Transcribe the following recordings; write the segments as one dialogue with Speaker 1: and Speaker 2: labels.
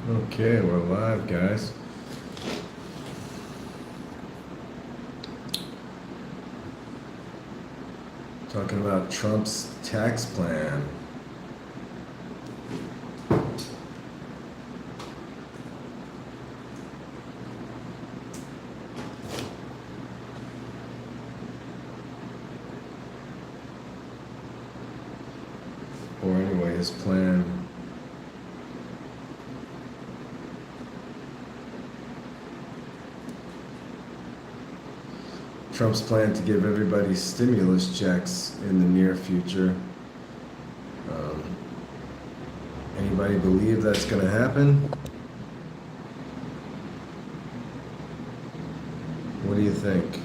Speaker 1: Okay, we're live, guys. Talking about Trump's tax plan. Or anyway, his plan. Trump's plan to give everybody stimulus checks in the near future. Anybody believe that's going to happen? What do you think?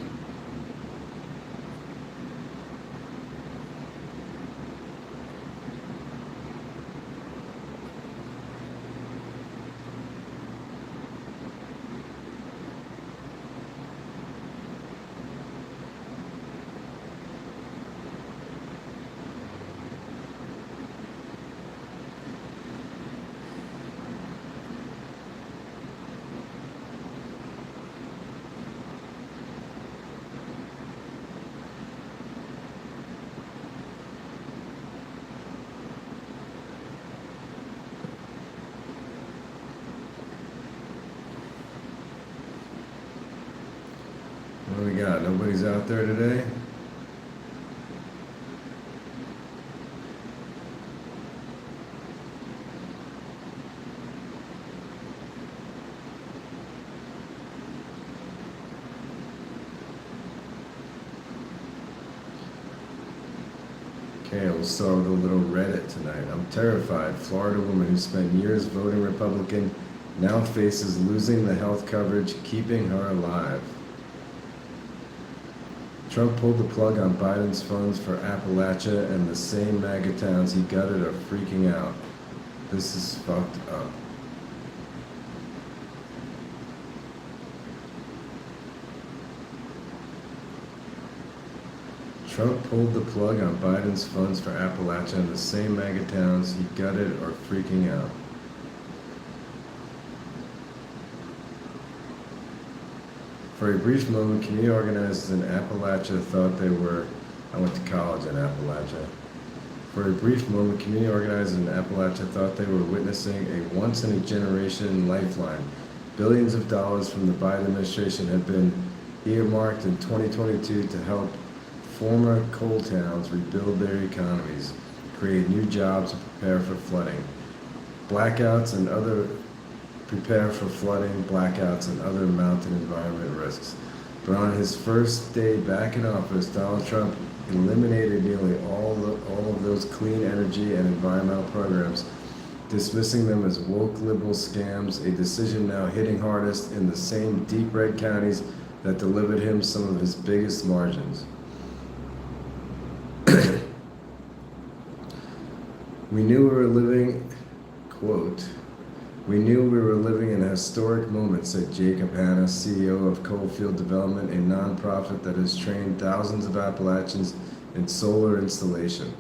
Speaker 1: What do we got? Nobody's out there today? Okay, we'll start with a little Reddit tonight. I'm terrified. Florida woman who spent years voting Republican now faces losing the health coverage keeping her alive. Trump pulled the plug on Biden's funds for Appalachia, and the same MAGA towns he gutted are freaking out. This is fucked up. Trump pulled the plug on Biden's funds for Appalachia, and the same MAGA towns he gutted are freaking out. For a brief moment, community organizers in Appalachia thought they were, I went to college in Appalachia. For a brief moment, community organizers in Appalachia thought they were witnessing a once-in-a-generation lifeline. Billions of dollars from the Biden administration had been earmarked in 2022 to help former coal towns rebuild their economies, create new jobs, and prepare for flooding. Prepare for flooding, blackouts, and other mountain environment risks. But on his first day back in office, Donald Trump eliminated nearly all of those clean energy and environmental programs, dismissing them as woke liberal scams, a decision now hitting hardest in the same deep red counties that delivered him some of his biggest margins. We knew we were living, quote, "We knew we were living in a historic moment," said Jacob Hanna, CEO of Coalfield Development, a nonprofit that has trained thousands of Appalachians in solar installation.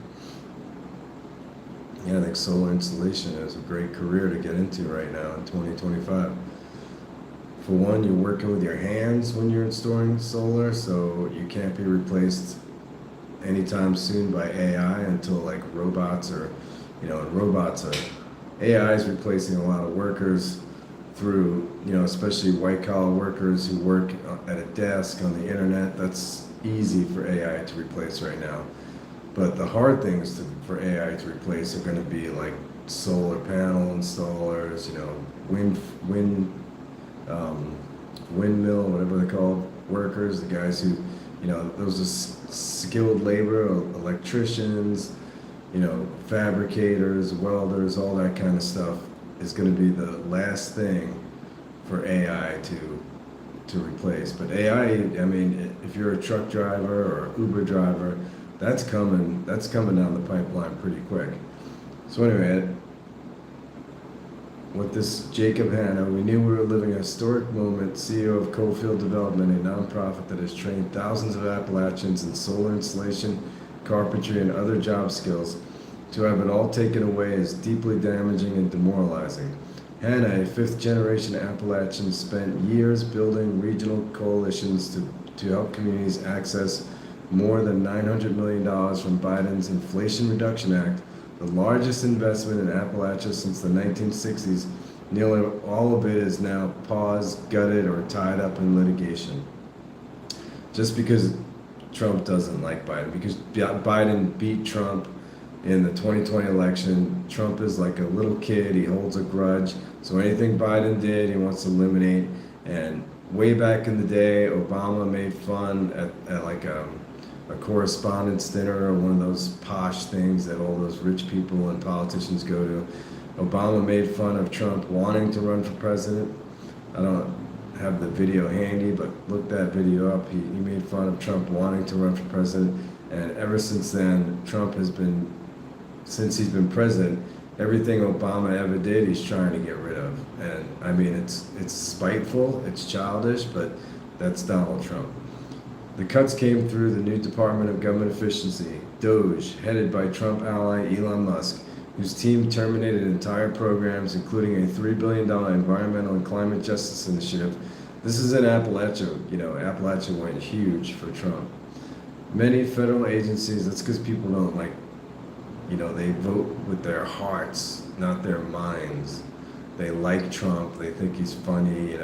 Speaker 1: Yeah, I think solar installation is a great career to get into right now in 2025. For one, you're working with your hands when you're installing solar, so you can't be replaced anytime soon by AI until like robots are, AI is replacing a lot of workers through, especially white collar workers who work at a desk on the internet. That's easy for AI to replace right now. But the hard things for AI to replace are going to be like solar panel installers, windmill, whatever they're called, workers, the guys who, those are skilled labor, electricians, fabricators, welders, all that kind of stuff is going to be the last thing for AI to replace. But AI, if you're a truck driver or Uber driver, that's coming down the pipeline pretty quick. So anyway, with this Jacob Hanna, we knew we were living a historic moment. CEO of Coalfield Development, a nonprofit that has trained thousands of Appalachians in solar installation, carpentry, and other job skills. To have it all taken away is deeply damaging and demoralizing. Hannah, a fifth-generation Appalachian, spent years building regional coalitions to help communities access more than $900 million from Biden's Inflation Reduction Act, the largest investment in Appalachia since the 1960s. Nearly all of it is now paused, gutted, or tied up in litigation. Just because Trump doesn't like Biden, because Biden beat Trump in the 2020 election. Trump is like a little kid, he holds a grudge. So anything Biden did, he wants to eliminate. And way back in the day, Obama made fun at like a correspondence dinner or one of those posh things that all those rich people and politicians go to. Obama made fun of Trump wanting to run for president. I don't have the video handy, but look that video up. He made fun of Trump wanting to run for president. And ever since then, since he's been president, everything Obama ever did, he's trying to get rid of. And I mean, it's spiteful, it's childish, but that's Donald Trump. The cuts came through the new Department of Government Efficiency, DOGE, headed by Trump ally Elon Musk, whose team terminated entire programs, including a $3 billion environmental and climate justice initiative. This is in Appalachia. Appalachia went huge for Trump. Many federal agencies, that's because people don't they vote with their hearts, not their minds. They like Trump, they think he's funny,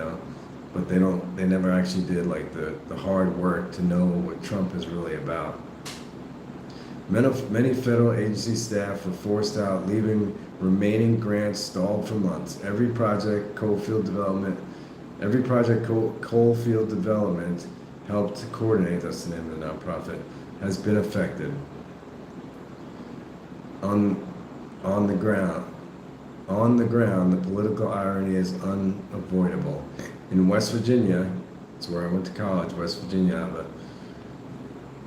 Speaker 1: but they never actually did the hard work to know what Trump is really about. Many federal agency staff were forced out, leaving remaining grants stalled for months. Every project Coalfield Development helped to coordinate, that's the name of the nonprofit, has been affected. On the ground, the political irony is unavoidable. In West Virginia, it's where I went to college, West Virginia, but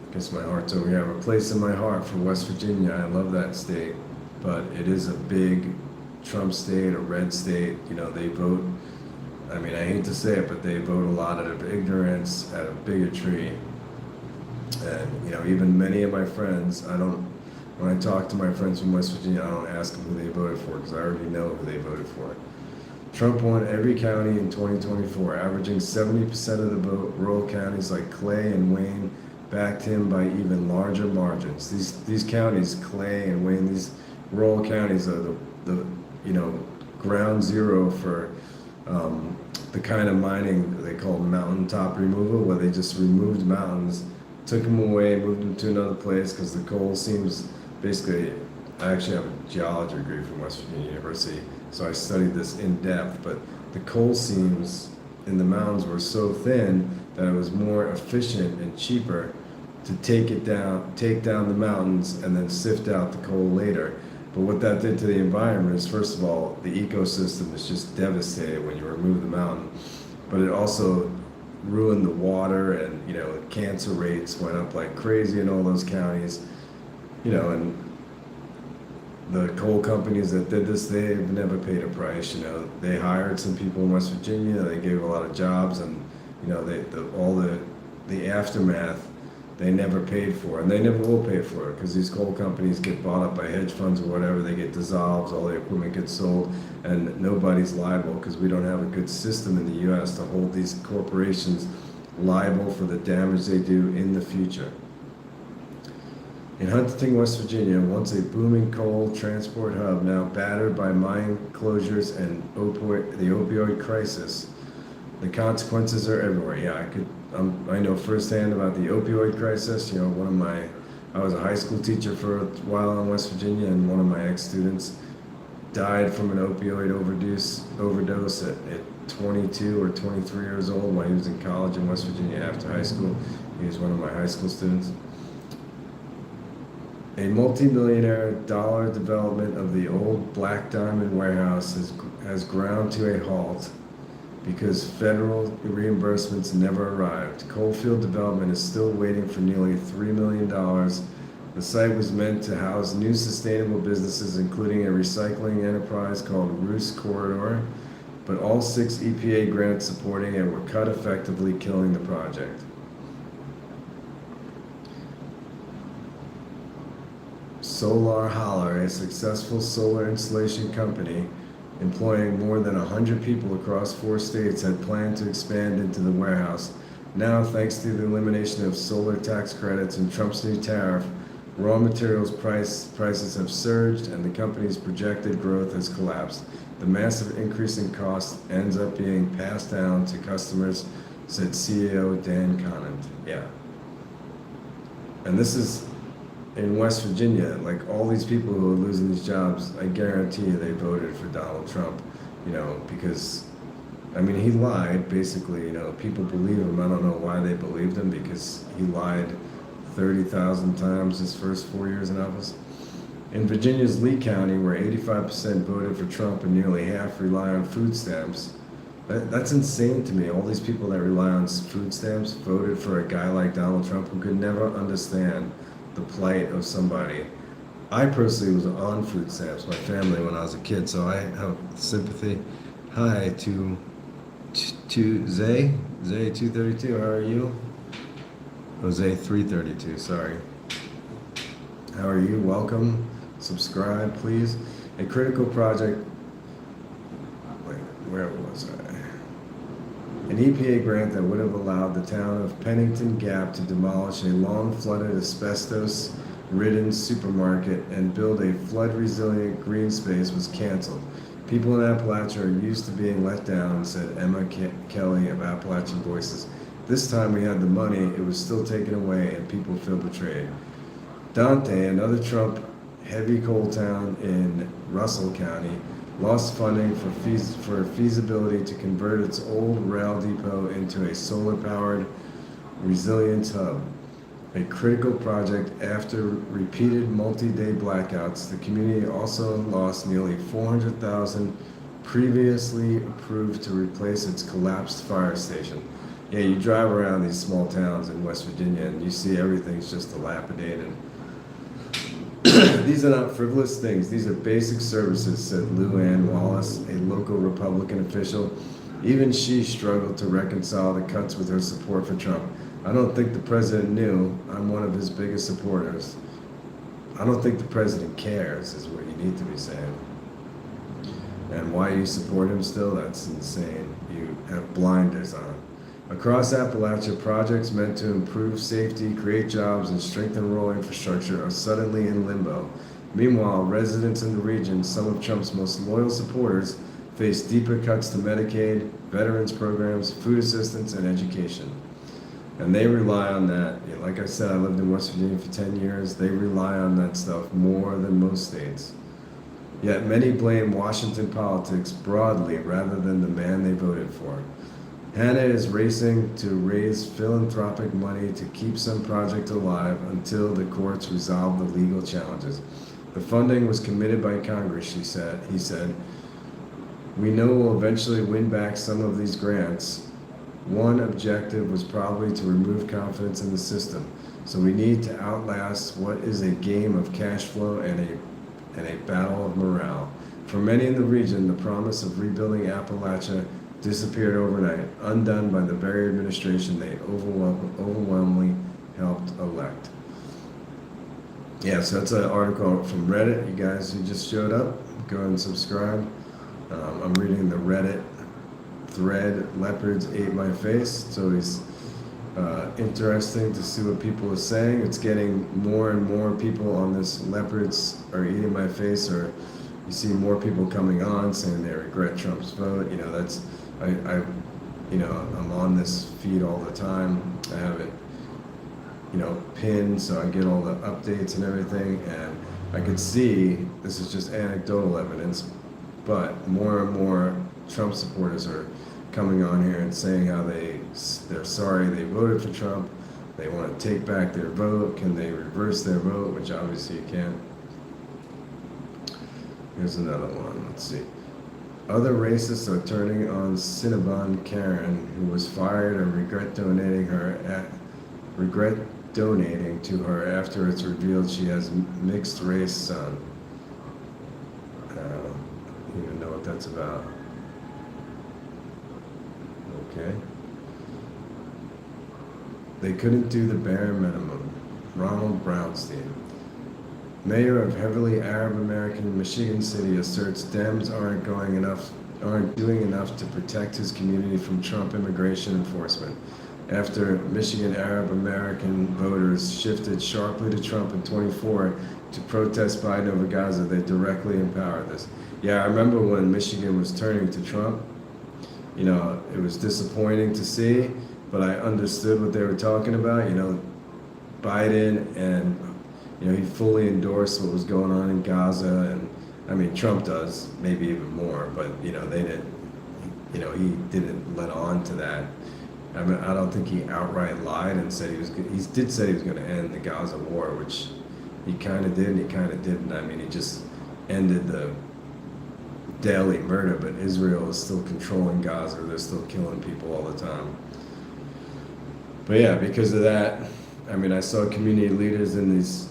Speaker 1: I guess my heart's over here. I have a place in my heart for West Virginia. I love that state, but it is a big Trump state, a red state. They vote, I mean, I hate to say it, but they vote a lot out of ignorance, out of bigotry. And, even many of my friends, when I talk to my friends from West Virginia, I don't ask them who they voted for because I already know who they voted for. Trump won every county in 2024, averaging 70% of the vote. Rural counties like Clay and Wayne backed him by even larger margins. These counties, Clay and Wayne, these rural counties are the ground zero for the kind of mining they call mountaintop removal, where they just removed mountains, took them away, moved them to another place because the coal seams. Basically, I actually have a geology degree from West Virginia University, so I studied this in depth, but the coal seams in the mountains were so thin that it was more efficient and cheaper to take down the mountains and then sift out the coal later. But what that did to the environment is, first of all, the ecosystem is just devastated when you remove the mountain, but it also ruined the water, and cancer rates went up like crazy in all those counties. And the coal companies that did this, they've never paid a price. They hired some people in West Virginia, they gave a lot of jobs, and all the aftermath they never paid for, and they never will pay for it, because these coal companies get bought up by hedge funds or whatever, they get dissolved, all the equipment gets sold, and nobody's liable because we don't have a good system in the U.S. to hold these corporations liable for the damage they do in the future. In Huntington, West Virginia, once a booming coal transport hub, now battered by mine closures and the opioid crisis, the consequences are everywhere. Yeah, I know firsthand about the opioid crisis. I was a high school teacher for a while in West Virginia, and one of my ex-students died from an opioid overdose at 22 or 23 years old while he was in college in West Virginia after high school. He was one of my high school students. A multi-millionaire dollar development of the old Black Diamond warehouse has ground to a halt because federal reimbursements never arrived. Coalfield Development is still waiting for nearly $3 million. The site was meant to house new sustainable businesses, including a recycling enterprise called Roos Corridor, but all 6 EPA grants supporting it were cut, effectively killing the project. Solar Holler, a successful solar installation company, employing more than 100 people across 4 states, had planned to expand into the warehouse. Now, thanks to the elimination of solar tax credits and Trump's new tariff, raw materials prices have surged and the company's projected growth has collapsed. The massive increase in cost ends up being passed down to customers, said CEO Dan Conant. Yeah. And this is in West Virginia. Like, all these people who are losing these jobs, I guarantee you they voted for Donald Trump, because, I mean, he lied, basically. People believe him. I don't know why they believed him, because he lied 30,000 times his first 4 years in office. In Virginia's Lee County, where 85% voted for Trump and nearly half rely on food stamps, that's insane to me. All these people that rely on food stamps voted for a guy like Donald Trump who could never understand the plight of somebody. I personally was on food stamps, my family, when I was a kid, so I have sympathy. Hi to Zay 232, how are you? Jose 332, sorry. How are you? Welcome. Subscribe, please. A critical project. Wait, where was I? An EPA grant that would have allowed the town of Pennington Gap to demolish a long flooded asbestos-ridden supermarket and build a flood-resilient green space was canceled. People in Appalachia are used to being let down, said Emma Kelly of Appalachian Voices. This time we had the money, it was still taken away, and people feel betrayed. Dante, another Trump heavy coal town in Russell County, lost funding for feasibility to convert its old rail depot into a solar-powered resilience hub. A critical project after repeated multi-day blackouts, the community also lost nearly $400,000 previously approved to replace its collapsed fire station. Yeah, you drive around these small towns in West Virginia and you see everything's just dilapidated. These are not frivolous things. These are basic services, said Lou Ann Wallace, a local Republican official. Even she struggled to reconcile the cuts with her support for Trump. I don't think the president knew. I'm one of his biggest supporters. I don't think the president cares, is what you need to be saying. And why you support him still? That's insane. You have blinders on. Across Appalachia, projects meant to improve safety, create jobs, and strengthen rural infrastructure are suddenly in limbo. Meanwhile, residents in the region, some of Trump's most loyal supporters, face deeper cuts to Medicaid, veterans programs, food assistance, and education. And they rely on that. Like I said, I lived in West Virginia for 10 years. They rely on that stuff more than most states. Yet many blame Washington politics broadly rather than the man they voted for. Hannah is racing to raise philanthropic money to keep some project alive until the courts resolve the legal challenges. The funding was committed by Congress, he said. We know we'll eventually win back some of these grants. One objective was probably to remove confidence in the system. So we need to outlast what is a game of cash flow and a battle of morale. For many in the region, the promise of rebuilding Appalachia disappeared overnight, undone by the very administration they overwhelmingly helped elect. Yeah, so that's an article from Reddit. You guys who just showed up, go ahead and subscribe. I'm reading the Reddit thread, Leopards Ate My Face. It's always interesting to see what people are saying. It's getting more and more people on this Leopards Are Eating My Face, or you see more people coming on saying they regret Trump's vote. I'm on this feed all the time. I have it, pinned so I get all the updates and everything. And I can see this is just anecdotal evidence, but more and more Trump supporters are coming on here and saying how they're sorry they voted for Trump. They want to take back their vote. Can they reverse their vote? Which obviously you can't. Here's another one. Let's see. Other racists are turning on Cinnabon Karen, who was fired and regret donating to her after it's revealed she has mixed race son. I don't even know what that's about. Okay. They couldn't do the bare minimum. Ronald Brownstein. Mayor of heavily Arab-American Michigan City asserts Dems aren't doing enough to protect his community from Trump immigration enforcement. After Michigan Arab-American voters shifted sharply to Trump in 24 to protest Biden over Gaza, they directly empowered this. Yeah, I remember when Michigan was turning to Trump. You know, it was disappointing to see, but I understood what they were talking about. You know, Biden and, you know, he fully endorsed what was going on in Gaza, and I mean, Trump does maybe even more, but you know, they didn't, you know, he didn't let on to that. I mean, I don't think he outright lied and said he did say he was going to end the Gaza war, which he kind of did and he kind of didn't. I mean, he just ended the daily murder, but Israel is still controlling Gaza. They're still killing people all the time. But yeah, because of that, I mean, I saw community leaders in these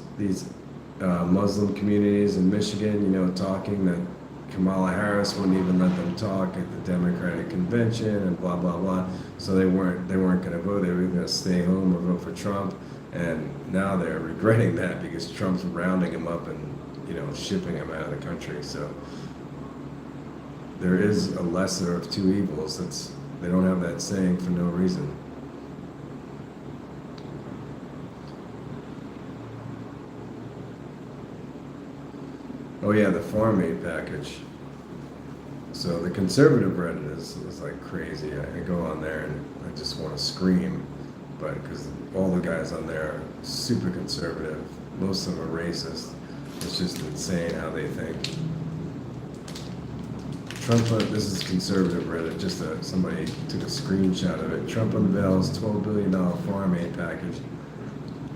Speaker 1: Muslim communities in Michigan, you know, talking that Kamala Harris wouldn't even let them talk at the Democratic convention and blah blah blah. So they weren't going to vote. They were going to stay home or vote for Trump. And now they're regretting that because Trump's rounding them up and, you know, shipping them out of the country. So there is a lesser of two evils. They don't have that saying for no reason. Oh yeah, the farm aid package. So the conservative Reddit is like crazy. I go on there and I just want to scream, but because all the guys on there are super conservative, most of them are racist. It's just insane how they think. Trump, this is conservative Reddit, just somebody took a screenshot of it. Trump unveils $12 billion farm aid package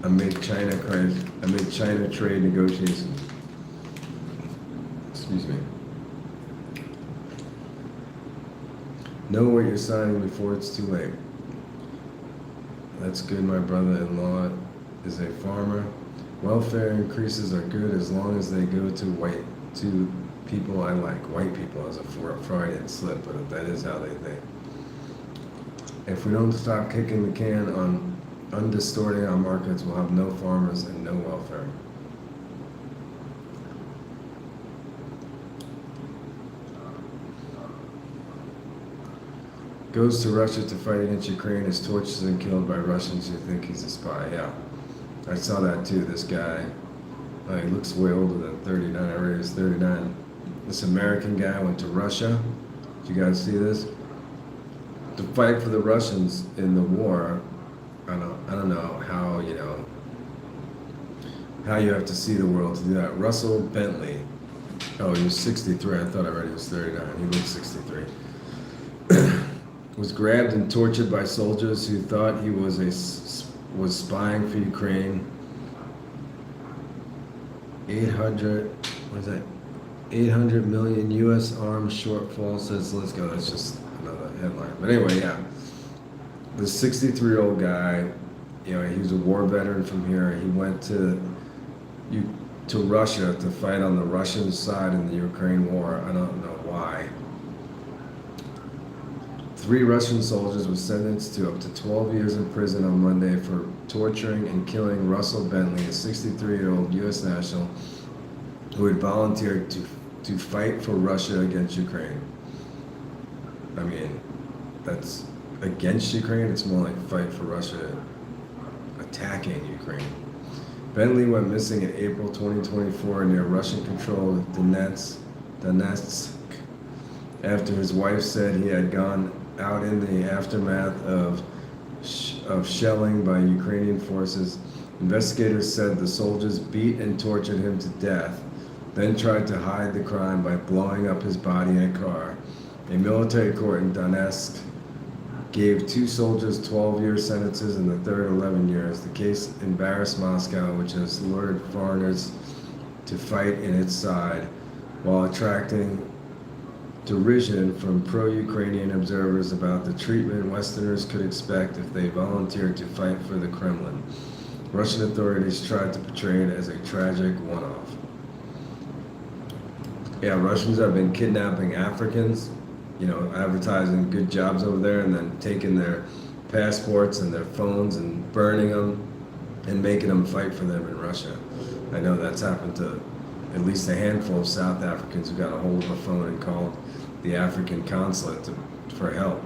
Speaker 1: amid China trade negotiations. Excuse me. Know what you're signing before it's too late. That's good. My brother-in-law is a farmer. Welfare increases are good as long as they go to people I like. White people as a Freudian slip, but that is how they think. If we don't stop kicking the can on undistorting our markets, we'll have no farmers and no welfare. Goes to Russia to fight against Ukraine, is tortured and killed by Russians who think he's a spy. Yeah, I saw that too. This guy, he looks way older than 39. I read he's 39. This American guy went to Russia. Did you guys see this? To fight for the Russians in the war. I don't know how, you know, how you have to see the world to do that. Russell Bentley. Oh, he was 63. I thought I read he was 39. He looks 63. Was grabbed and tortured by soldiers who thought he was spying for Ukraine. 800 million U.S. arms shortfall, says let's go. That's just another headline. But anyway, yeah. The 63-year-old guy, you know, he was a war veteran from here. He went to Russia to fight on the Russian side in the Ukraine war. I don't know why. 3 Russian soldiers were sentenced to up to 12 years in prison on Monday for torturing and killing Russell Bentley, a 63-year-old U.S. national who had volunteered to fight for Russia against Ukraine. I mean, that's against Ukraine. It's more like fight for Russia attacking Ukraine. Bentley went missing in April 2024 near Russian-controlled Donetsk after his wife said he had gone out in the aftermath of shelling by Ukrainian forces. Investigators said the soldiers beat and tortured him to death, then tried to hide the crime by blowing up his body in a car. A military court in Donetsk gave 2 soldiers 12-year sentences and the third 11 years. The case embarrassed Moscow, which has lured foreigners to fight in its side, while attracting derision from pro-Ukrainian observers about the treatment Westerners could expect if they volunteered to fight for the Kremlin. Russian authorities tried to portray it as a tragic one-off. Yeah, Russians have been kidnapping Africans, you know, advertising good jobs over there and then taking their passports and their phones and burning them and making them fight for them in Russia. I know that's happened to at least a handful of South Africans who got a hold of a phone and called the African consulate for help.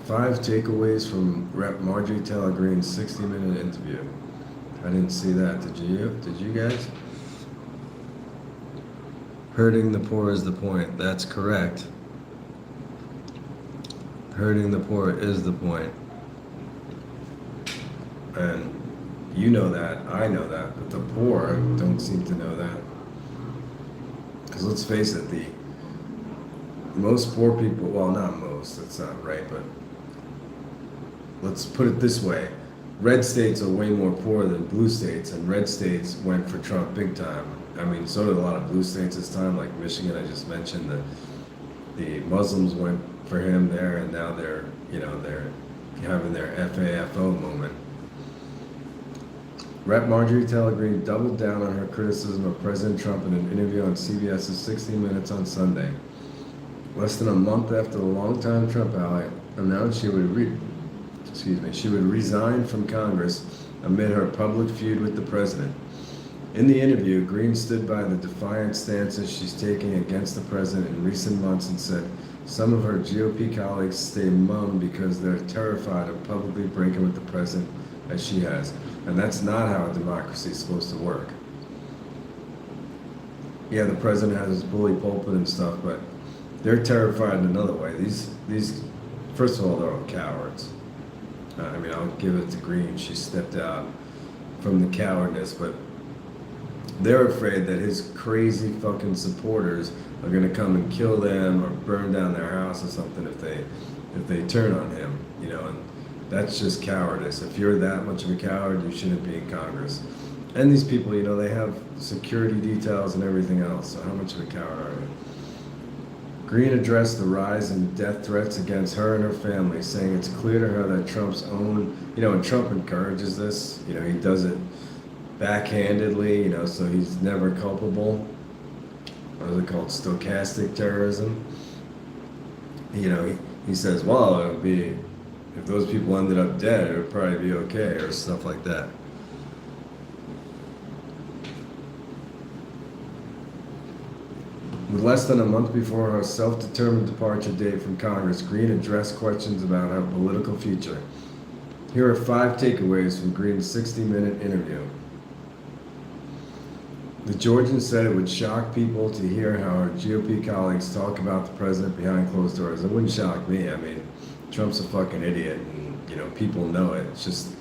Speaker 1: Five takeaways from Rep. Marjorie Taylor Greene's 60-minute interview. I didn't see that. Did you? Did you guys? Hurting the poor is the point. That's correct. Hurting the poor is the point. And you know that, I know that, but the poor don't seem to know that. Because let's face it, the most poor people, well, not most, that's not right, but let's put it this way. Red states are way more poor than blue states, and red states went for Trump big time. I mean, so did a lot of blue states this time, like Michigan, I just mentioned. The Muslims went for him there, and now they're having their FAFO moment. Rep. Marjorie Taylor Greene doubled down on her criticism of President Trump in an interview on CBS's 60 Minutes on Sunday. Less than a month after the longtime Trump ally announced she would resign from Congress amid her public feud with the president. In the interview, Greene stood by the defiant stances she's taking against the president in recent months and said some of her GOP colleagues stay mum because they're terrified of publicly breaking with the president as she has. And that's not how a democracy is supposed to work. Yeah, the president has his bully pulpit and stuff, but they're terrified in another way. These, first of all, they're all cowards. I mean, I'll give it to Greene. She stepped out from the cowardness, but they're afraid that his crazy fucking supporters are gonna come and kill them or burn down their house or something if they turn on him, you know. And that's just cowardice. If you're that much of a coward, you shouldn't be in Congress. And these people, you know, they have security details and everything else. So how much of a coward are you? Greene addressed the rise in death threats against her and her family, saying it's clear to her that Trump's own, you know, and Trump encourages this, you know, he does it backhandedly, you know, so he's never culpable. What is it called? Stochastic terrorism. You know, he says, well, it would be, if those people ended up dead, it would probably be okay, or stuff like that. With less than a month before her self-determined departure date from Congress, Greene addressed questions about her political future. Here are 5 takeaways from Greene's 60-minute interview. The Georgian said it would shock people to hear how her GOP colleagues talk about the president behind closed doors. It wouldn't shock me. I mean, Trump's a fucking idiot, and, you know, people know it. It's just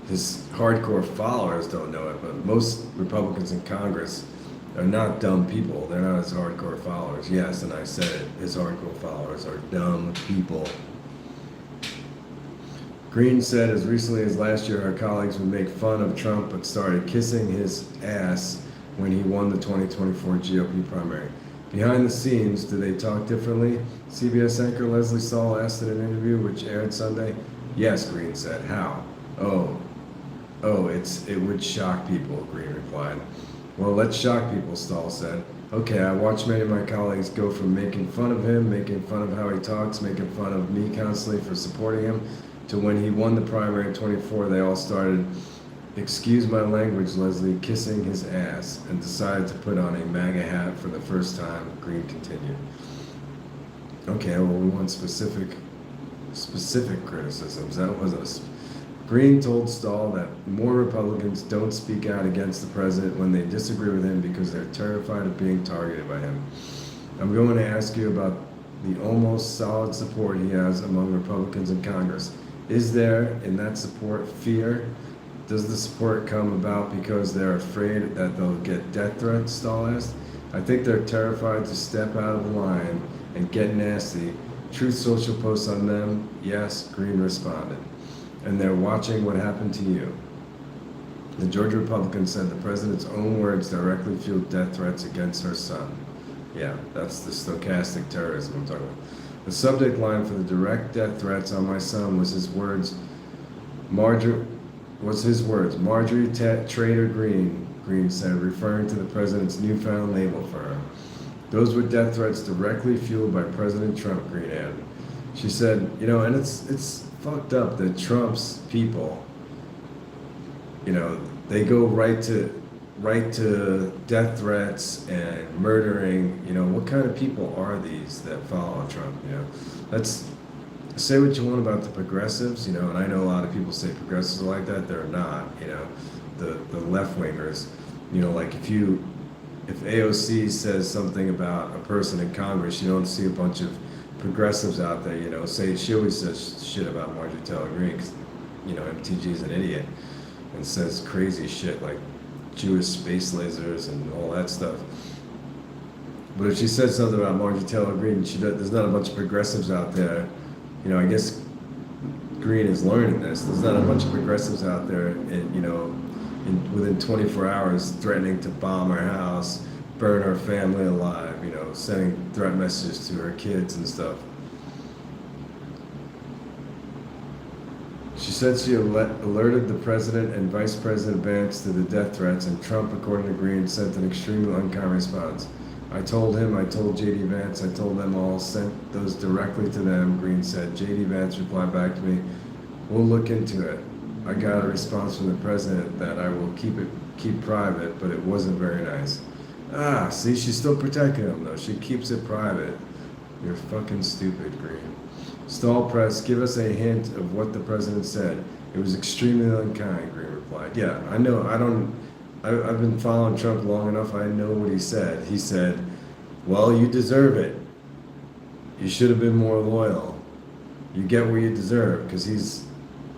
Speaker 1: his hardcore followers don't know it, but most Republicans in Congress are not dumb people. They're not his hardcore followers. Yes, and I said it. His hardcore followers are dumb people. Greene said as recently as last year her colleagues would make fun of Trump but started kissing his ass when he won the 2024 GOP primary. Behind the scenes, do they talk differently? CBS anchor Leslie Stahl asked in an interview which aired Sunday. Yes, Greene said. How? It would shock people, Greene replied. Well, let's shock people, Stahl said. Okay, I watched many of my colleagues go from making fun of him, making fun of how he talks, making fun of me constantly for supporting him, to when he won the primary in 24, they all started, excuse my language, Leslie, kissing his ass, and decided to put on a MAGA hat for the first time, Greene continued. Okay, well, we want specific criticisms. That wasn't Greene told Stahl that more Republicans don't speak out against the president when they disagree with him because they're terrified of being targeted by him. I'm going to ask you about the almost solid support he has among Republicans in Congress. Is there, in that support, fear? Does the support come about because they're afraid that they'll get death threats, Stahl asked? I think they're terrified to step out of the line and get nasty. Truth Social posts on them? Yes, Greene responded. And they're watching what happened to you. The Georgia Republican said the president's own words directly fueled death threats against her son. Yeah, that's the stochastic terrorism I'm talking about. The subject line for the direct death threats on my son was his words, Marjorie Traitor Greene, Greene said, referring to the president's newfound label for her. Those were death threats directly fueled by President Trump, Greene added. She said, you know, and it's fucked up that Trump's people, they go right to death threats and murdering. What kind of people are these that follow Trump? Let's say what you want about the progressives, and I know a lot of people say progressives are like that. They're not. The left wingers, like if AOC says something about a person in Congress, you don't see a bunch of progressives out there, say she always says shit about Marjorie Taylor Greene because, MTG is an idiot and says crazy shit like Jewish space lasers and all that stuff. But if she said something about Marjorie Taylor Greene, there's not a bunch of progressives out there. I guess Greene is learning this. There's not a bunch of progressives out there, within 24 hours threatening to bomb her house, burn her family alive, sending threat messages to her kids and stuff. She said she alerted the president and Vice President Vance to the death threats, and Trump, according to Greene, sent an extremely unkind response. I told J.D. Vance, I told them all, sent those directly to them, Greene said. J.D. Vance replied back to me, we'll look into it. I got a response from the president that I will keep private, but it wasn't very nice. See, she's still protecting him, though. She keeps it private. You're fucking stupid, Greene. Stall press, give us a hint of what the president said. It was extremely unkind, Greene replied. Yeah, I know. I've been following Trump long enough. I know what he said. He said, well, you deserve it. You should have been more loyal. You get what you deserve, because he's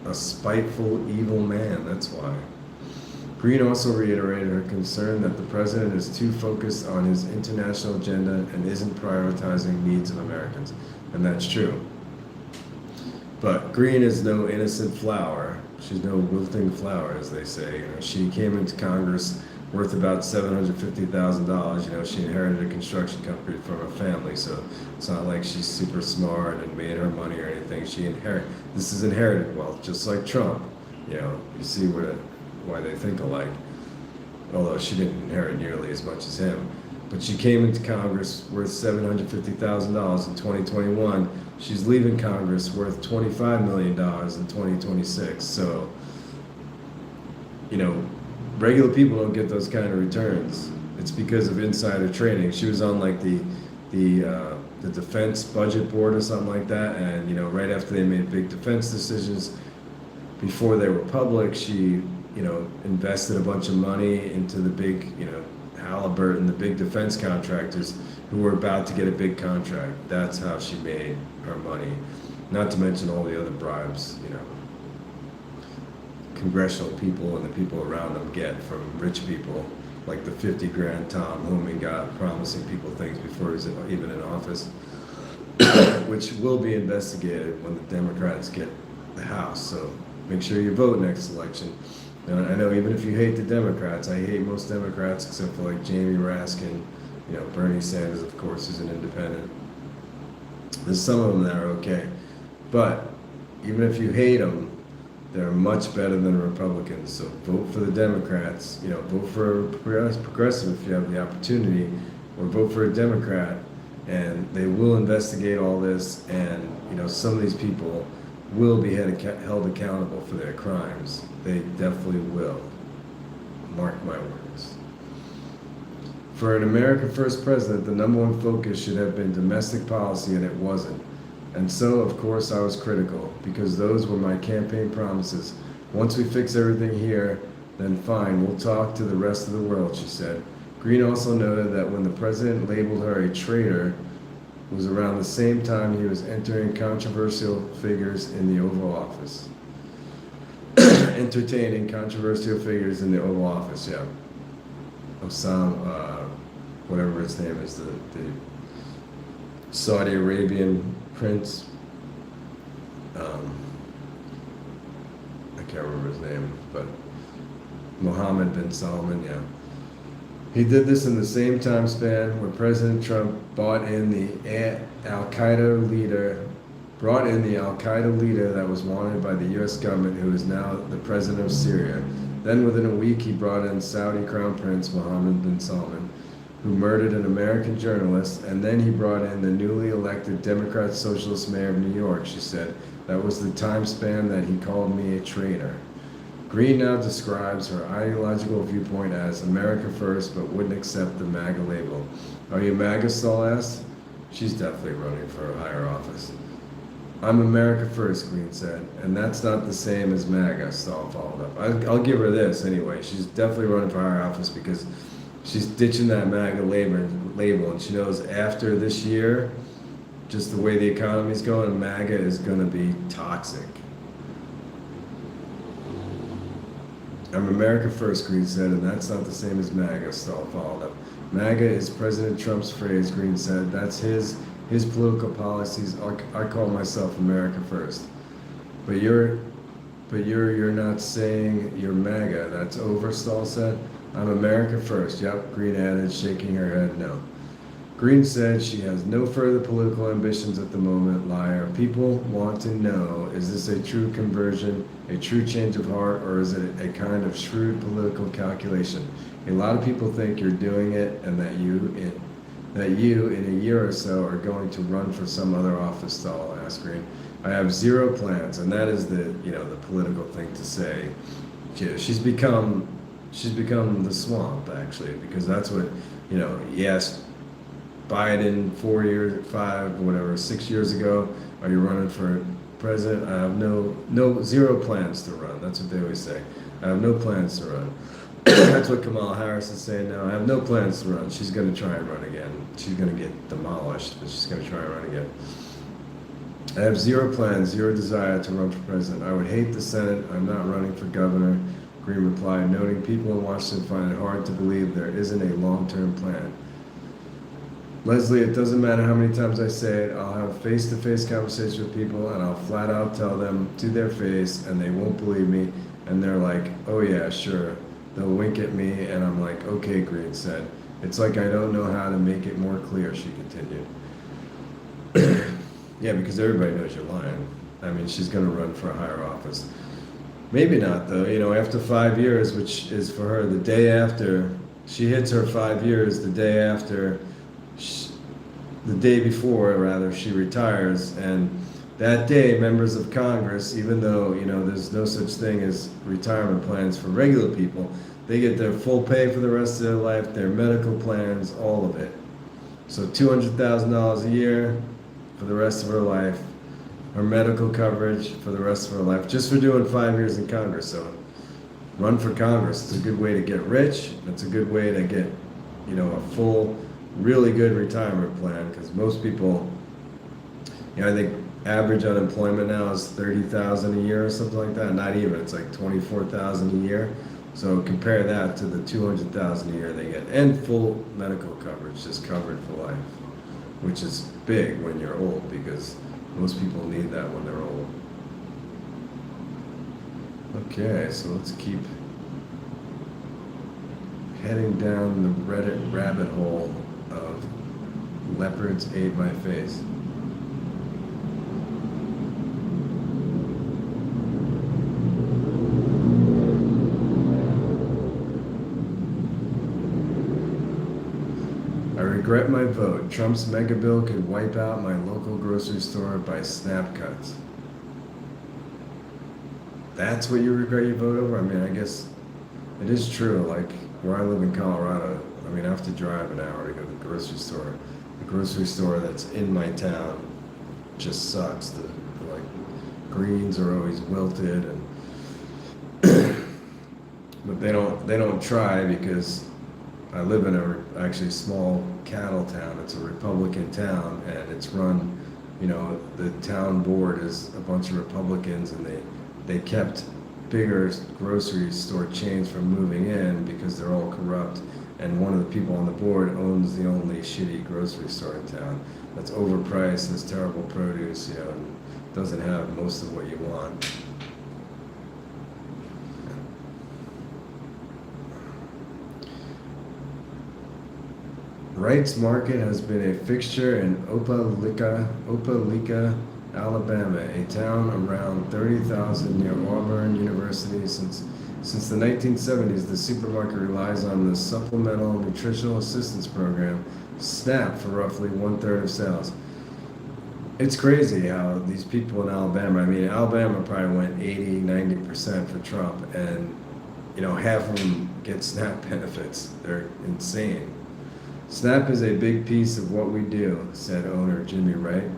Speaker 1: a spiteful, evil man. That's why. Greene also reiterated her concern that the president is too focused on his international agenda and isn't prioritizing needs of Americans. And that's true. But Greene is no innocent flower. She's no wilting flower, as they say. She came into Congress worth about $750,000. She inherited a construction company from her family, so it's not like she's super smart and made her money or anything. This is inherited wealth, just like Trump. You see why they think alike. Although she didn't inherit nearly as much as him. But she came into Congress worth $750,000 in 2021. She's leaving Congress worth $25 million in 2026. So, regular people don't get those kind of returns. It's because of insider trading. She was on like the defense budget board or something like that, and right after they made big defense decisions, before they were public, she invested a bunch of money into the big Halliburton, the big defense contractors who were about to get a big contract. That's how she made her money. Not to mention all the other bribes, congressional people and the people around them get from rich people, like the 50 grand Tom Homan got promising people things before he was even in office, which will be investigated when the Democrats get the House. So make sure you vote next election. And I know even if you hate the Democrats, I hate most Democrats except for like Jamie Raskin, Bernie Sanders, of course, is an independent. There's some of them that are okay. But even if you hate them, they're much better than Republicans. So vote for the Democrats, vote for a progressive if you have the opportunity, or vote for a Democrat, and they will investigate all this, and some of these people will be held accountable for their crimes. They definitely will. Mark my words. For an America First president, the number one focus should have been domestic policy, and it wasn't. And so, of course, I was critical, because those were my campaign promises. Once we fix everything here, then fine, we'll talk to the rest of the world, she said. Greene also noted that when the president labeled her a traitor, it was around the same time he was entering controversial figures in the Oval Office. Entertaining controversial figures in the Oval Office, yeah. Osama, whatever his name is, the Saudi Arabian prince. I can't remember his name, but Mohammed bin Salman, yeah. He did this in the same time span where President Trump brought in the Al-Qaeda leader that was wanted by the U.S. government, who is now the president of Syria. Then within a week, he brought in Saudi Crown Prince Mohammed bin Salman, who murdered an American journalist, and then he brought in the newly elected Democrat Socialist mayor of New York, she said. That was the time span that he called me a traitor. Green now describes her ideological viewpoint as America first, but wouldn't accept the MAGA label. Are you MAGA, Stahl asked. She's definitely running for a higher office. I'm America first, Green said, and that's not the same as MAGA, Stahl followed up. I'll give her this anyway. She's definitely running for higher office because she's ditching that MAGA label, and she knows after this year, just the way the economy's going, MAGA is going to be toxic. I'm America first, Green said, and that's not the same as MAGA, Stahl followed up. MAGA is President Trump's phrase, Green said. That's his political policies. I call myself America first. But you're not saying you're MAGA. That's over, Stahl said. I'm America first. Yep, Green added, shaking her head no. Green said she has no further political ambitions at the moment. Liar. People want to know, is this a true conversion, a true change of heart, or is it a kind of shrewd political calculation? A lot of people think you're doing it and that you in a year or so are going to run for some other office, Stahl asked Green. I have zero plans, and that is the political thing to say. She's become the swamp, actually, because that's what, yes, Biden 6 years ago, are you running for president? I have zero plans to run. That's what they always say. I have no plans to run. That's what Kamala Harris is saying now. I have no plans to run. She's going to try and run again. She's going to get demolished, but she's going to try and run again. I have zero plans, zero desire to run for president. I would hate the Senate. I'm not running for governor, Green replied, noting people in Washington find it hard to believe there isn't a long-term plan. Leslie, it doesn't matter how many times I say it. I'll have face-to-face conversations with people, and I'll flat out tell them to their face, and they won't believe me. And they're like, oh yeah, sure. They'll wink at me, and I'm like, okay, Green said. It's like I don't know how to make it more clear, she continued. Yeah, because everybody knows you're lying. I mean, she's going to run for a higher office. Maybe not, though. After 5 years, which is for her the day after she hits her 5 years, the day before, rather, she retires. And that day, members of Congress, even though, there's no such thing as retirement plans for regular people, they get their full pay for the rest of their life, their medical plans, all of it. So $200,000 a year for the rest of her life, her medical coverage for the rest of her life, just for doing 5 years in Congress. So run for Congress. It's a good way to get rich. It's a good way to get, a full, really good retirement plan, because most people, I think average unemployment now is $30,000 a year or something like that. Not even, it's like $24,000 a year. So compare that to the $200,000 a year they get, and full medical coverage, just covered for life, which is big when you're old, because most people need that when they're old. Okay, so let's keep heading down the Reddit rabbit hole of leopards ate my face. I regret my vote. Trump's mega bill could wipe out my local grocery store by snap cuts. That's what you regret your vote over? I mean, I guess it is true. Like, where I live in Colorado, I mean, I have to drive an hour to go to the grocery store. The grocery store that's in my town just sucks. The greens are always wilted, and but they don't try, because I live in a actually small cattle town. It's a Republican town, and it's run, the town board is a bunch of Republicans, and they kept bigger grocery store chains from moving in because they're all corrupt. And one of the people on the board owns the only shitty grocery store in town that's overpriced, has terrible produce, and doesn't have most of what you want. Wright's Market has been a fixture in Opelika, Alabama, a town around 30,000 near Auburn University. Since the 1970s, the supermarket relies on the Supplemental Nutritional Assistance Program, SNAP, for roughly 1/3 of sales. It's crazy how these people in Alabama, I mean, Alabama probably went 80, 90% for Trump, and, half of them get SNAP benefits. They're insane. SNAP is a big piece of what we do, said owner Jimmy Wright,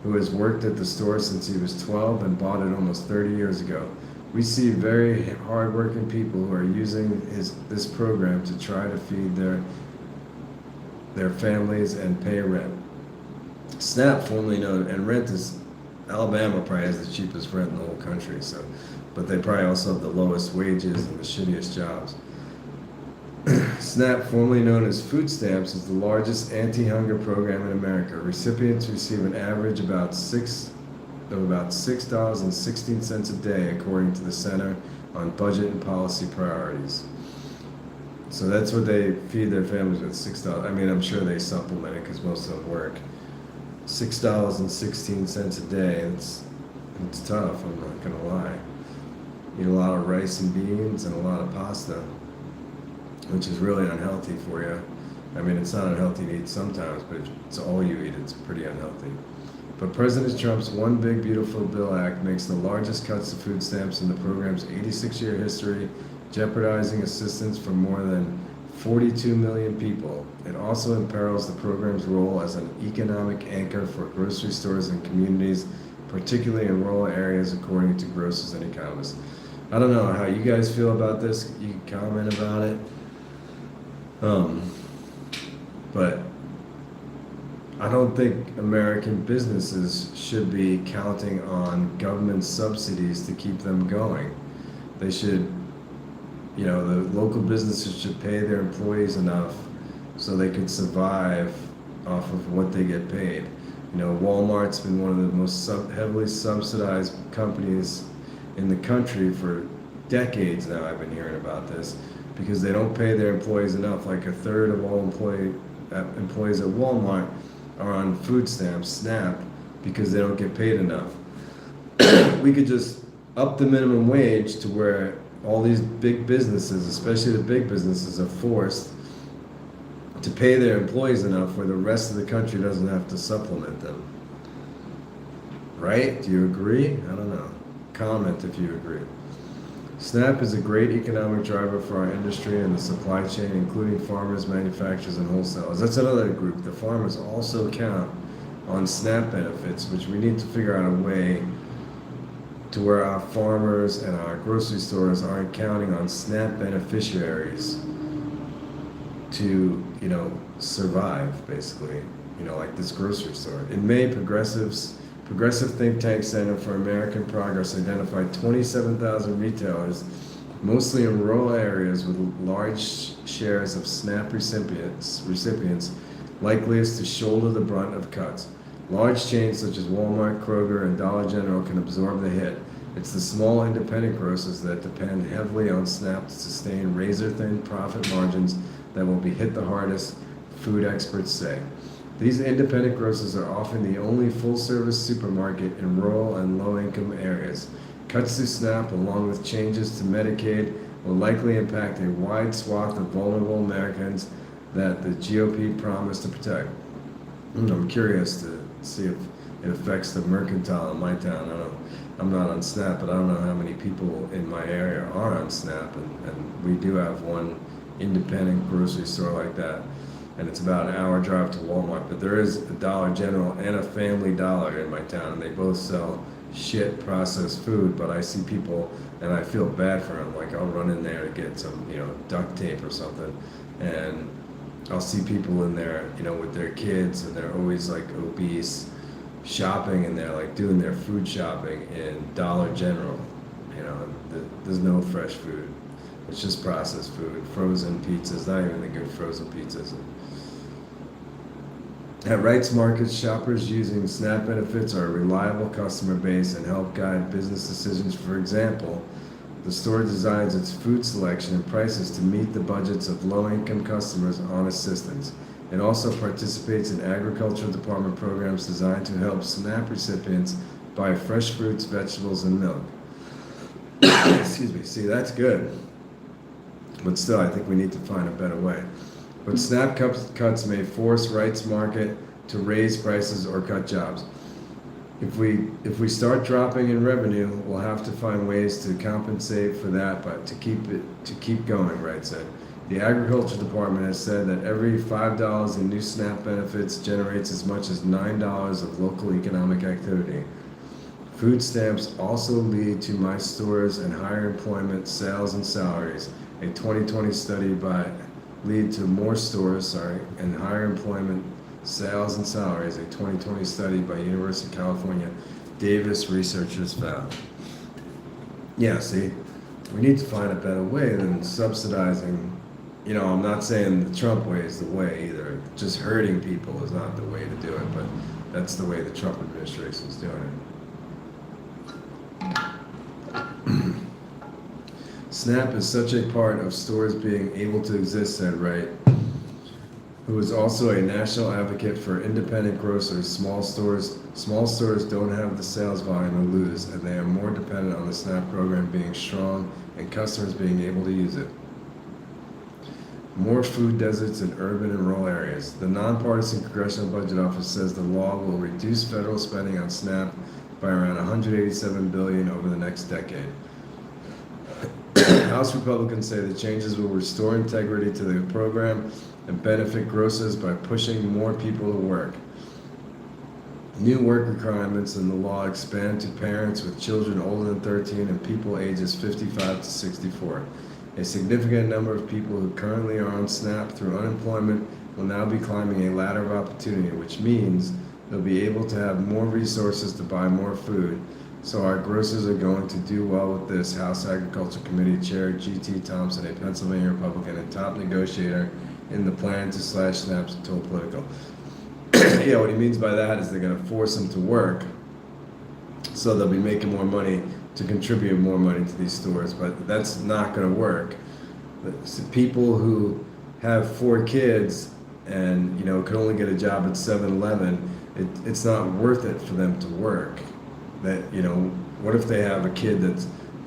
Speaker 1: who has worked at the store since he was 12 and bought it almost 30 years ago. We see very hardworking people who are using this program to try to feed their families and pay rent. SNAP, formerly known, and rent is, Alabama probably has the cheapest rent in the whole country, but they probably also have the lowest wages and the shittiest jobs. SNAP, formerly known as food stamps, is the largest anti-hunger program in America. Recipients receive an average of about $6.16 a day, according to the Center on Budget and Policy Priorities. So that's what they feed their families with, $6. I mean, I'm sure they supplement it because most of them work. $6.16 a day. It's tough. I'm not gonna lie. Eat a lot of rice and beans and a lot of pasta, which is really unhealthy for you. I mean, it's not unhealthy to eat sometimes, but if it's all you eat, it's pretty unhealthy. But President Trump's One Big Beautiful Bill Act makes the largest cuts to food stamps in the program's 86-year history, jeopardizing assistance for more than 42 million people. It also imperils the program's role as an economic anchor for grocery stores and communities, particularly in rural areas, according to grocers and economists. I don't know how you guys feel about this. You can comment about it. But I don't think American businesses should be counting on government subsidies to keep them going. They should, the local businesses should pay their employees enough so they could survive off of what they get paid. Walmart's been one of the most heavily subsidized companies in the country for decades now. I've been hearing about this because they don't pay their employees enough. Like a third of all employees at Walmart are on food stamps, SNAP, because they don't get paid enough. We could just up the minimum wage to where all these big businesses, especially the big businesses, are forced to pay their employees enough where the rest of the country doesn't have to supplement them. Right? Do you agree? I don't know. Comment if you agree. SNAP is a great economic driver for our industry and the supply chain, including farmers, manufacturers, and wholesalers. That's another group. The farmers also count on SNAP benefits, which we need to figure out a way to where our farmers and our grocery stores aren't counting on SNAP beneficiaries to, survive, basically, like this grocery store. In May, Progressive think tank Center for American Progress identified 27,000 retailers, mostly in rural areas with large shares of SNAP recipients likeliest to shoulder the brunt of cuts. Large chains such as Walmart, Kroger, and Dollar General can absorb the hit. It's the small independent grocers that depend heavily on SNAP to sustain razor-thin profit margins that will be hit the hardest, food experts say. These independent grocers are often the only full-service supermarket in rural and low-income areas. Cuts to SNAP, along with changes to Medicaid, will likely impact a wide swath of vulnerable Americans that the GOP promised to protect. I'm curious to see if it affects the mercantile in my town. I'm not on SNAP, but I don't know how many people in my area are on SNAP, and we do have one independent grocery store like that, and it's about an hour drive to Walmart. But there is a Dollar General and a Family Dollar in my town, and they both sell shit processed food. But I see people, and I feel bad for them. Like, I'll run in there to get some, duct tape or something, and I'll see people in there, with their kids, and they're always like obese, shopping, and they're like doing their food shopping in Dollar General. There's no fresh food. It's just processed food, frozen pizzas, not even the good frozen pizzas. At Wright's Markets, shoppers using SNAP benefits are a reliable customer base and help guide business decisions. For example, the store designs its food selection and prices to meet the budgets of low-income customers on assistance. It also participates in agricultural department programs designed to help SNAP recipients buy fresh fruits, vegetables, and milk. Excuse me. See, that's good. But still, I think we need to find a better way. But SNAP cuts may force Wright's Market to raise prices or cut jobs. If we start dropping in revenue, we'll have to find ways to compensate for that, but to keep going, Wright said. The Agriculture Department has said that every $5 in new SNAP benefits generates as much as $9 of local economic activity. Food stamps also lead to my stores and higher employment, sales, and salaries. A 2020 study lead to more stores, and higher employment, sales, and salaries. A 2020 study by University of California, Davis researchers found. Yeah, see, we need to find a better way than subsidizing. I'm not saying the Trump way is the way either. Just hurting people is not the way to do it, but that's the way the Trump administration is doing it. SNAP is such a part of stores being able to exist, said Wright, who is also a national advocate for independent grocers. Small stores don't have the sales volume to lose, and they are more dependent on the SNAP program being strong and customers being able to use it. More food deserts in urban and rural areas. The nonpartisan Congressional Budget Office says the law will reduce federal spending on SNAP by around $187 billion over the next decade. House Republicans say the changes will restore integrity to the program and benefit grocers by pushing more people to work. New work requirements in the law expand to parents with children older than 13 and people ages 55 to 64. A significant number of people who currently are on SNAP through unemployment will now be climbing a ladder of opportunity, which means they'll be able to have more resources to buy more food. So our grocers are going to do well with this, House Agriculture Committee Chair G.T. Thompson, a Pennsylvania Republican and top negotiator in the plan to slash SNAP, told Politico. Yeah, what he means by that is they're going to force them to work, so they'll be making more money to contribute more money to these stores, but that's not going to work. So people who have 4 kids and could only get a job at 7-Eleven, it's not worth it for them to work. What if they have a kid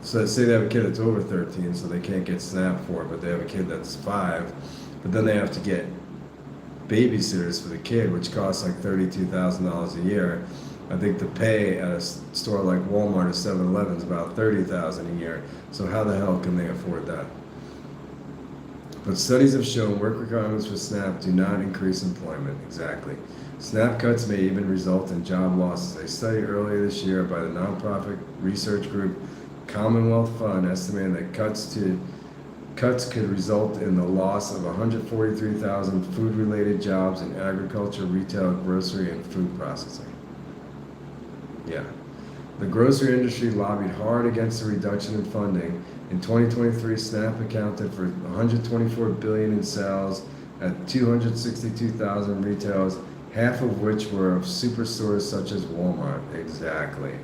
Speaker 1: say they have a kid that's over 13, so they can't get SNAP for it, but they have a kid that's 5, but then they have to get babysitters for the kid, which costs like $32,000 a year. I think the pay at a store like Walmart or 7-Eleven is about $30,000 a year. So how the hell can they afford that? But studies have shown work requirements for SNAP do not increase employment. Exactly. SNAP cuts may even result in job losses. A study earlier this year by the nonprofit research group Commonwealth Fund estimated that cuts could result in the loss of 143,000 food-related jobs in agriculture, retail, grocery, and food processing. Yeah. The grocery industry lobbied hard against the reduction in funding. In 2023, SNAP accounted for $124 billion in sales at 262,000 retailers, half of which were of superstores such as Walmart. Exactly.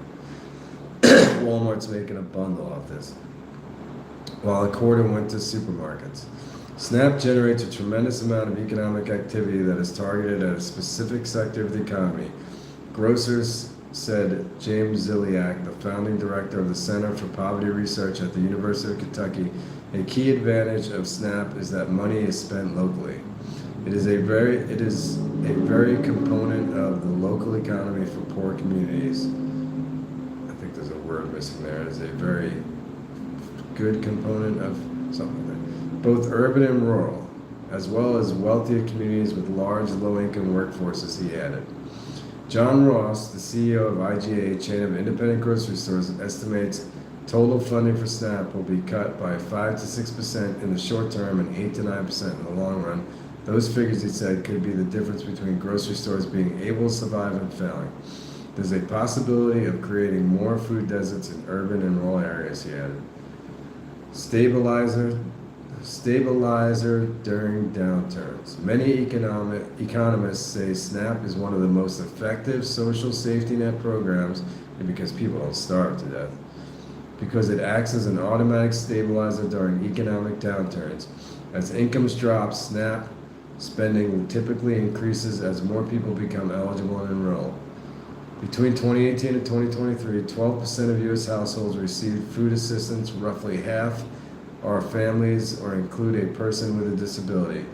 Speaker 1: Walmart's making a bundle of this, while a quarter went to supermarkets. SNAP generates a tremendous amount of economic activity that is targeted at a specific sector of the economy. Grocers, said James Ziliak, the founding director of the Center for Poverty Research at the University of Kentucky, a key advantage of SNAP is that money is spent locally. It is a very component of the local economy for poor communities. I think there's a word missing there. It is a very good component of something. Both urban and rural, as well as wealthier communities with large low-income workforces, he added. John Ross, the CEO of IGA, a chain of independent grocery stores, estimates total funding for SNAP will be cut by 5 to 6% in the short term and 8 to 9% in the long run. Those figures, he said, could be the difference between grocery stores being able to survive and failing. There's a possibility of creating more food deserts in urban and rural areas, he added. Stabilizer during downturns. Many economists say SNAP is one of the most effective social safety net programs, because people don't starve to death, because it acts as an automatic stabilizer during economic downturns. As incomes drop, SNAP spending typically increases as more people become eligible and enroll. Between 2018 and 2023, 12% of U.S. households received food assistance. Roughly half are families or include a person with a disability.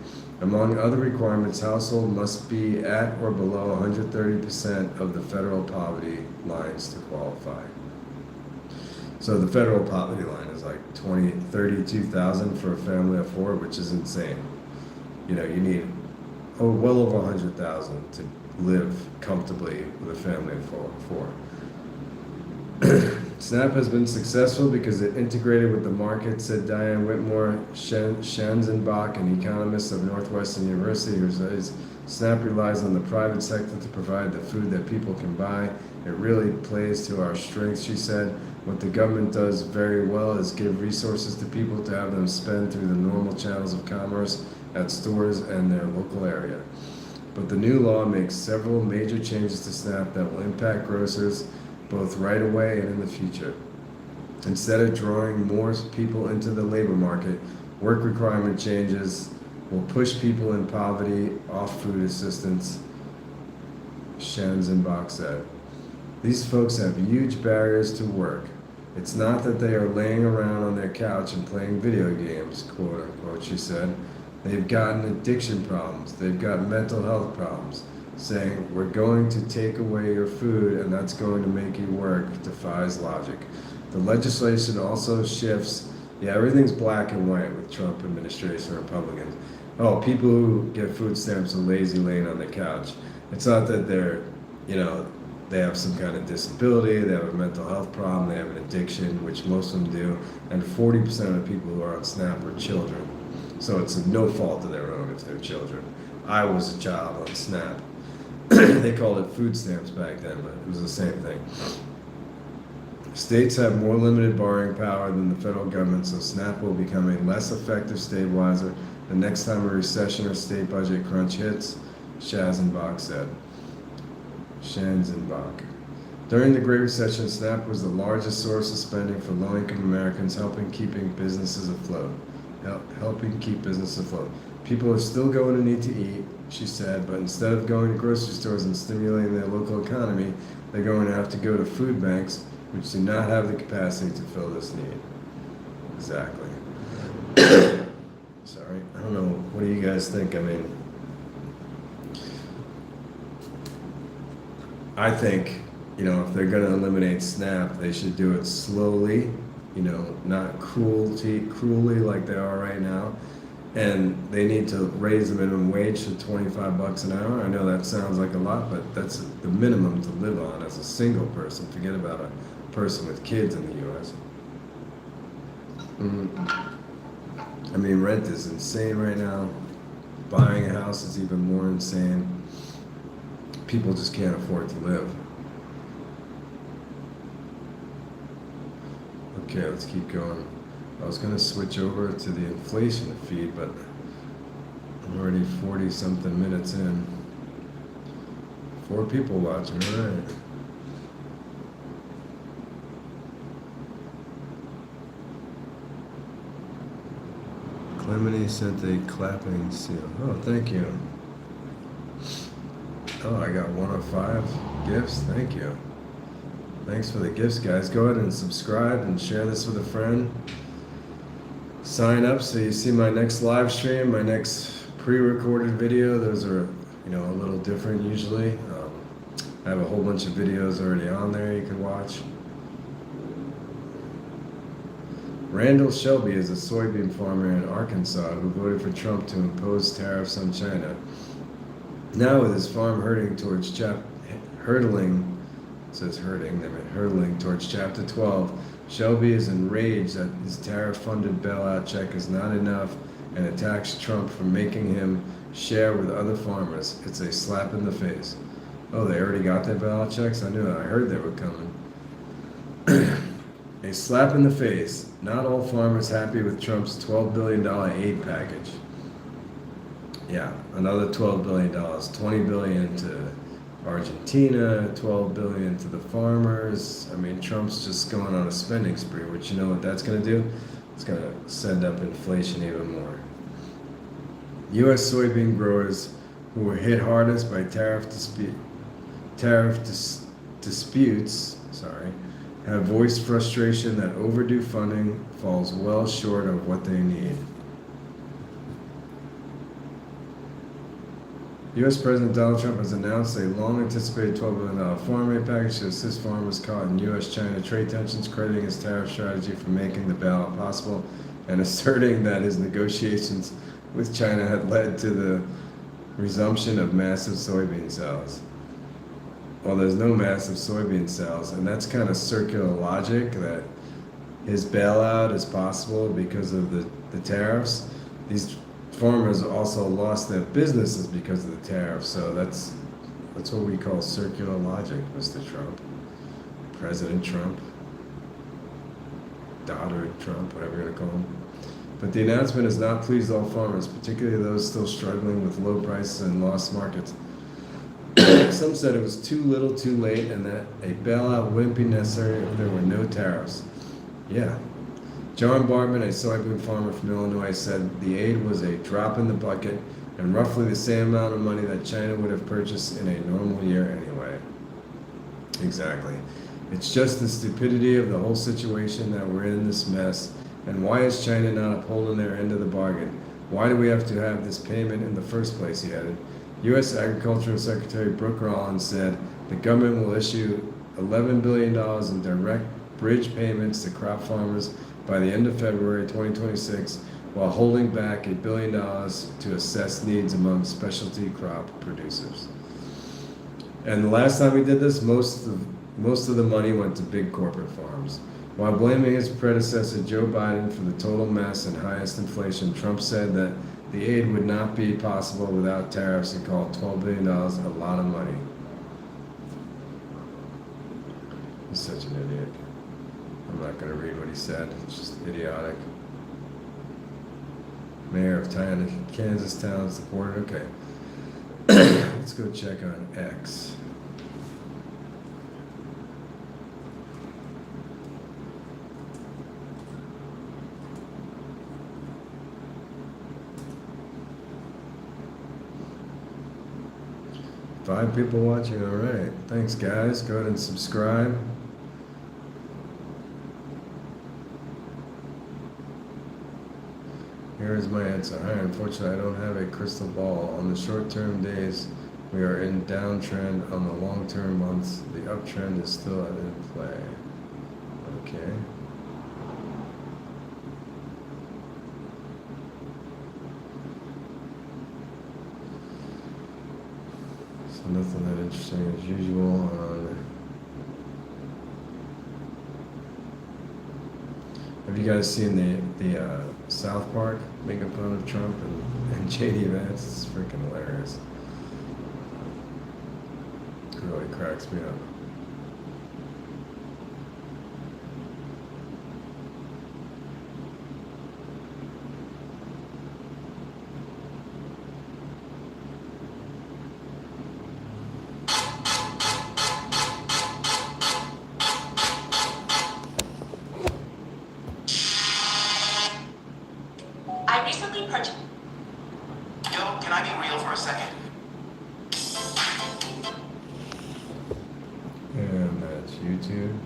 Speaker 1: Among other requirements, household must be at or below 130% of the federal poverty lines to qualify. So the federal poverty line is like 32,000 for a family of four, which is insane. You know, you need well over 100,000 to live comfortably with a family of four. SNAP has been successful because it integrated with the market, said Diane Whitmore Schanzenbach, an economist of Northwestern University, who says SNAP relies on the private sector to provide the food that people can buy. It really plays to our strengths, she said. What the government does very well is give resources to people to have them spend through the normal channels of commerce at stores and their local area. But the new law makes several major changes to SNAP that will impact grocers both right away and in the future. Instead of drawing more people into the labor market, work requirement changes will push people in poverty off food assistance, Schanzenbach said. These folks have huge barriers to work. It's not that they are laying around on their couch and playing video games, quote unquote, she said. They've gotten addiction problems. They've got mental health problems. Saying, we're going to take away your food and that's going to make you work, defies logic. The legislation also shifts, everything's black and white with Trump administration, Republicans. Oh, people who get food stamps are lazy laying on the couch. It's not that they're, they have some kind of disability, they have a mental health problem, they have an addiction, which most of them do, and 40% of the people who are on SNAP are children. So it's no fault of their own if they're children. I was a child on SNAP. They called it food stamps back then, but it was the same thing. States have more limited borrowing power than the federal government, so SNAP will become a less effective stabilizer the next time a recession or state budget crunch hits, Schanzenbach said. During the Great Recession, SNAP was the largest source of spending for low-income Americans, helping keep businesses afloat. People are still going to need to eat, she said, but instead of going to grocery stores and stimulating their local economy, they're going to have to go to food banks, which do not have the capacity to fill this need. Exactly. Sorry, I don't know, what do you guys think? I think, if they're going to eliminate SNAP, they should do it slowly, not cruelly like they are right now. And they need to raise the minimum wage to $25 an hour. I know that sounds like a lot, but that's the minimum to live on as a single person. Forget about a person with kids in the U.S. Rent is insane right now. Buying a house is even more insane. People just can't afford to live. Okay, let's keep going. I was going to switch over to the inflation feed, but I'm already 40-something minutes in. 4 people watching, all right. Clemeny sent a clapping seal. Oh, thank you. Oh, I got 1 of 5 gifts. Thank you. Thanks for the gifts, guys. Go ahead and subscribe and share this with a friend. Sign up so you see my next live stream, my next pre-recorded video. Those are, a little different usually. I have a whole bunch of videos already on there you can watch. Randall Shelby is a soybean farmer in Arkansas who voted for Trump to impose tariffs on China. Now with his farm hurtling towards Chapter 12, Shelby is enraged that his tariff-funded bailout check is not enough and attacks Trump for making him share with other farmers. It's a slap in the face. Oh, they already got their bailout checks? I heard they were coming. A slap in the face. Not all farmers happy with Trump's $12 billion aid package. Yeah, another $12 billion. $20 billion to Argentina, $12 billion to the farmers. Trump's just going on a spending spree, which you know what that's going to do? It's going to send up inflation even more. U.S. soybean growers who were hit hardest by tariff disputes, have voiced frustration that overdue funding falls well short of what they need. U.S. President Donald Trump has announced a long-anticipated $12 billion farm aid package to assist farmers caught in U.S.-China trade tensions, crediting his tariff strategy for making the bailout possible and asserting that his negotiations with China had led to the resumption of massive soybean sales. Well, there's no massive soybean sales, and that's kind of circular logic that his bailout is possible because of the tariffs. These farmers also lost their businesses because of the tariffs, so that's what we call circular logic, Mr. Trump. President Trump. Daughter Trump, whatever you're gonna call him. But the announcement has not pleased all farmers, particularly those still struggling with low prices and lost markets. Some said it was too little too late and that a bailout wouldn't be necessary if there were no tariffs. Yeah. John Bartman, a soybean farmer from Illinois, said the aid was a drop in the bucket and roughly the same amount of money that China would have purchased in a normal year anyway. Exactly. It's just the stupidity of the whole situation that we're in this mess. And why is China not upholding their end of the bargain? Why do we have to have this payment in the first place, he added. U.S. Agriculture Secretary Brooke Rollins said the government will issue $11 billion in direct bridge payments to crop farmers by the end of February 2026, while holding back $1 billion to assess needs among specialty crop producers. And the last time we did this, most of the money went to big corporate farms. While blaming his predecessor Joe Biden for the total mess and highest inflation, Trump said that the aid would not be possible without tariffs and called $12 billion a lot of money. He's such an idiot. I'm not going to read what he said. It's just idiotic. Mayor of Kansas town supported. Okay. Let's go check on X. Five people watching, all right. Thanks, guys. Go ahead and subscribe. Here is my answer. Hi, unfortunately, I don't have a crystal ball. On the short-term days, we are in downtrend. On the long-term months, the uptrend is still in play. Okay. So nothing that interesting as usual on. Have you guys seen the South Park making fun of Trump and JD Vance? It's freaking hilarious. It really cracks me up.
Speaker 2: I recently purchased.
Speaker 3: Yo, can I be real for a second?
Speaker 1: And that's YouTube.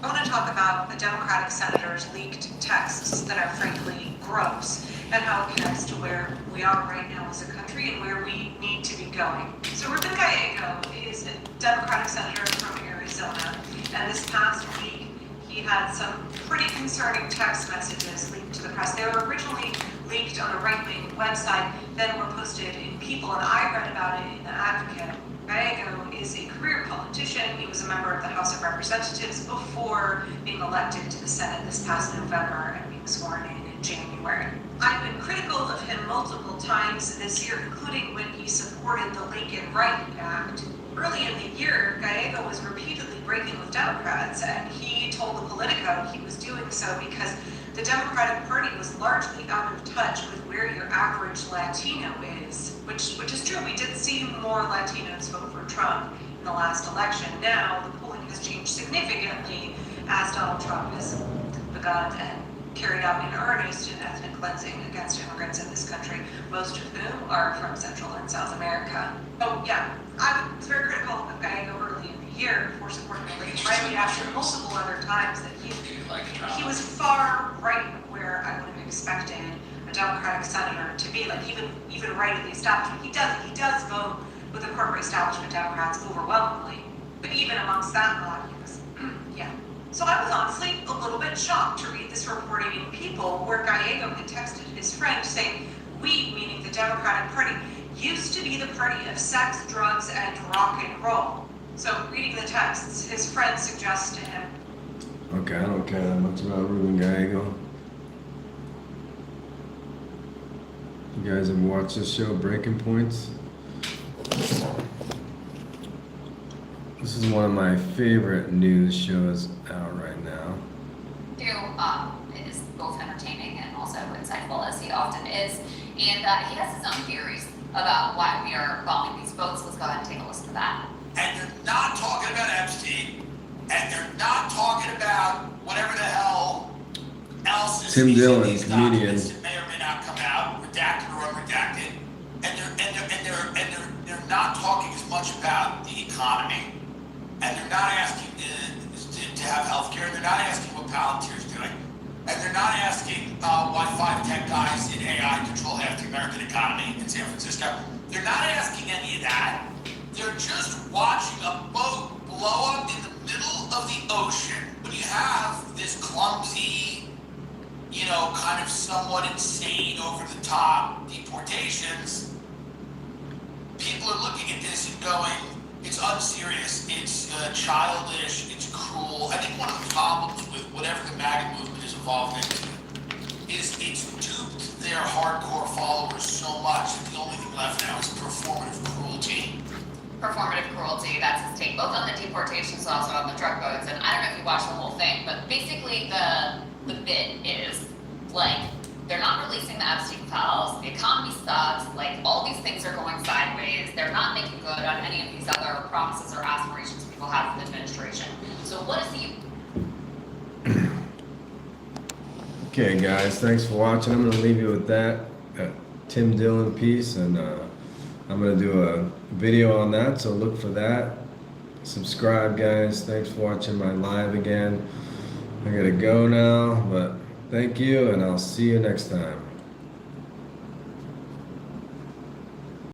Speaker 4: I want to talk about the Democratic senators' leaked texts that are frankly gross and how it connects to where we are right now as a country and where we need to be going. So Ruben Gallego is a Democratic senator from Arizona, and this past week he had some pretty concerning text messages leaked to the press. They were originally leaked on a right-wing website, then were posted in People, and I read about it in The Advocate. Gallego is a career politician. He was a member of the House of Representatives before being elected to the Senate this past November and being sworn in January. I've been critical of him multiple times this year, including when he supported the Lincoln Right Act. Early in the year, Gallego was repeatedly breaking with Democrats, and he told the Politico he was doing so because the Democratic Party was largely out of touch with where your average Latino is, which is true. We did see more Latinos vote for Trump in the last election. Now, the polling has changed significantly as Donald Trump has begun and carried out in earnest an ethnic cleansing against immigrants in this country, most of whom are from Central and South America. Oh yeah, I was very critical of Gallego early in the year for supporting the Lincoln Right after multiple other times that he was far right where I would have expected a a Democratic senator to be. Like even right in the establishment, he does vote with the corporate establishment Democrats overwhelmingly. But even amongst that lot, he was, yeah. So I was honestly a little bit shocked to read this reporting in People where Gallego had texted his friend saying, "We," meaning the Democratic Party, "used to be the party of sex, drugs, and rock and roll." So reading the texts, his friend suggests to him,
Speaker 1: Okay, I don't care that much about Ruben Gallego. You guys ever watched this show, Breaking Points? This is one of my favorite news shows out right now.
Speaker 2: It is both entertaining and also insightful, as he often is. And he has his own theories about why we are bombing these boats. Let's go ahead and take a listen to that.
Speaker 3: And they're not talking about Epstein, and they're not talking about whatever the hell else is
Speaker 1: Tim
Speaker 3: in
Speaker 1: Dillon,
Speaker 3: these
Speaker 1: comedian.
Speaker 3: documents that may or may not come out, redacted or unredacted. And they're not talking as much about the economy, and they're not asking to have health care. They're not asking what Palantir's doing, and they're not asking why 5 tech guys in AI control half the American economy in San Francisco. They're not asking any of that. They're just watching a boat blow up in the middle of the ocean. When you have this clumsy, kind of somewhat insane, over the top deportations, people are looking at this and going, it's unserious, it's childish, it's cruel. I think one of the problems with whatever the MAGA movement is involved in is it's duped their hardcore followers so much that the only thing left now is performative cruelty.
Speaker 2: Performative cruelty, that's his take, both on the deportations and also on the drug boats. And I don't know if you watched the whole thing, but basically the bit is, like, they're not releasing the Epstein files, the economy sucks, like, all these things are going sideways, they're not making good on any of these other promises or aspirations people have with the administration. So what is he?
Speaker 1: Okay, guys, thanks for watching. I'm going to leave you with that Tim Dillon piece, and I'm going to do a video on that, so look for that. Subscribe, guys. Thanks for watching my live again. I got to go now, but thank you, and I'll see you next time.